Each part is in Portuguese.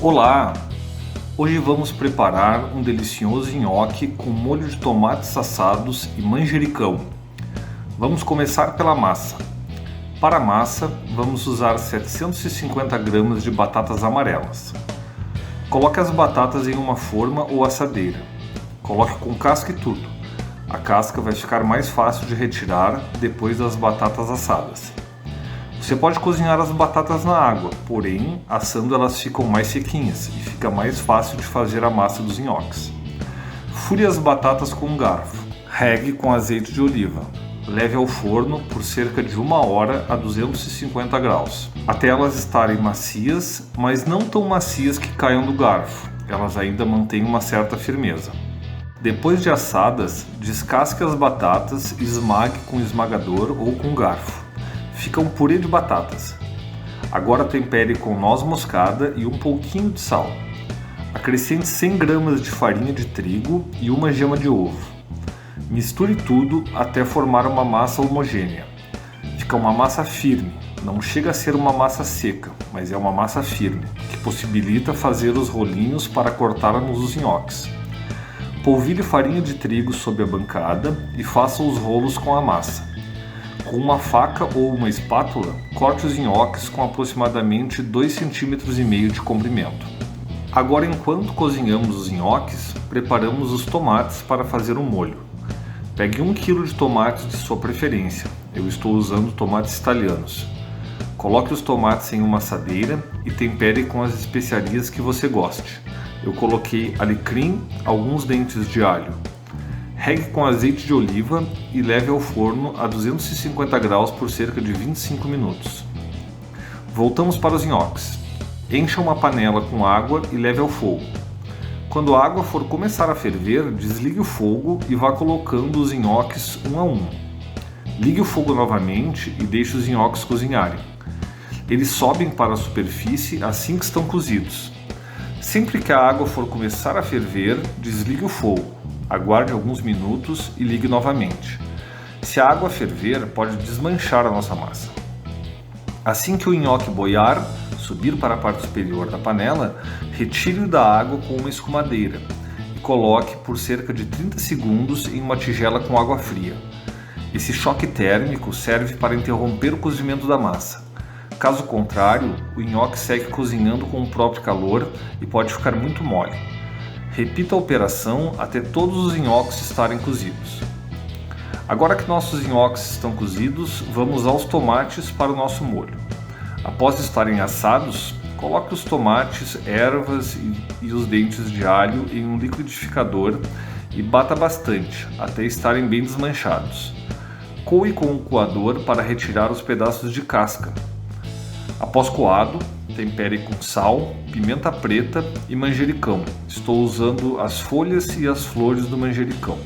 Olá! Hoje vamos preparar um delicioso nhoque com molho de tomates assados e manjericão. Vamos começar pela massa. Para a massa, vamos usar 750 gramas de batatas amarelas. Coloque as batatas em uma forma ou assadeira. Coloque com casca e tudo. A casca vai ficar mais fácil de retirar depois das batatas assadas. Você pode cozinhar as batatas na água, porém, assando elas ficam mais sequinhas e fica mais fácil de fazer a massa dos nhoques. Fure as batatas com um garfo. Regue com azeite de oliva. Leve ao forno por cerca de 1 hora a 250 graus, até elas estarem macias, mas não tão macias que caiam do garfo. Elas ainda mantêm uma certa firmeza. Depois de assadas, descasque as batatas e esmague com esmagador ou com garfo. Fica um purê de batatas. Agora tempere com noz moscada e um pouquinho de sal. Acrescente 100 gramas de farinha de trigo e uma gema de ovo. Misture tudo até formar uma massa homogênea. Fica uma massa firme, não chega a ser uma massa seca, mas é uma massa firme, que possibilita fazer os rolinhos para cortarmos os nhoques. Polvilhe farinha de trigo sobre a bancada e faça os rolos com a massa. Com uma faca ou uma espátula, corte os nhoques com aproximadamente 2,5 cm de comprimento. Agora, enquanto cozinhamos os nhoques, preparamos os tomates para fazer um molho. Pegue 1 kg de tomates de sua preferência. Eu estou usando tomates italianos. Coloque os tomates em uma assadeira e tempere com as especiarias que você goste. Eu coloquei alecrim, alguns dentes de alho. Regue com azeite de oliva e leve ao forno a 250 graus por cerca de 25 minutos. Voltamos para os nhoques. Encha uma panela com água e leve ao fogo. Quando a água for começar a ferver, desligue o fogo e vá colocando os nhoques um a um. Ligue o fogo novamente e deixe os nhoques cozinharem. Eles sobem para a superfície assim que estão cozidos. Sempre que a água for começar a ferver, desligue o fogo. Aguarde alguns minutos e ligue novamente. Se a água ferver, pode desmanchar a nossa massa. Assim que o nhoque boiar, subir para a parte superior da panela, retire-o da água com uma escumadeira e coloque por cerca de 30 segundos em uma tigela com água fria. Esse choque térmico serve para interromper o cozimento da massa. Caso contrário, o nhoque segue cozinhando com o próprio calor e pode ficar muito mole. Repita a operação até todos os nhoques estarem cozidos. Agora que nossos nhoques estão cozidos, vamos aos tomates para o nosso molho. Após estarem assados, coloque os tomates, ervas e os dentes de alho em um liquidificador e bata bastante, até estarem bem desmanchados. Coe com um coador para retirar os pedaços de casca. Após coado, tempere com sal, pimenta preta e manjericão. Estou usando as folhas e as flores do manjericão.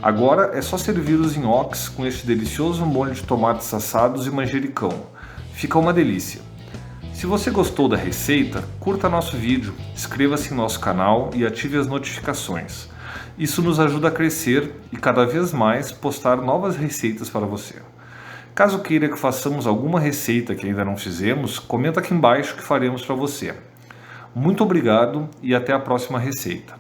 Agora é só servir os nhoques com este delicioso molho de tomates assados e manjericão. Fica uma delícia. Se você gostou da receita, curta nosso vídeo, inscreva-se em nosso canal e ative as notificações. Isso nos ajuda a crescer e cada vez mais postar novas receitas para você. Caso queira que façamos alguma receita que ainda não fizemos, comenta aqui embaixo que faremos para você. Muito obrigado e até a próxima receita.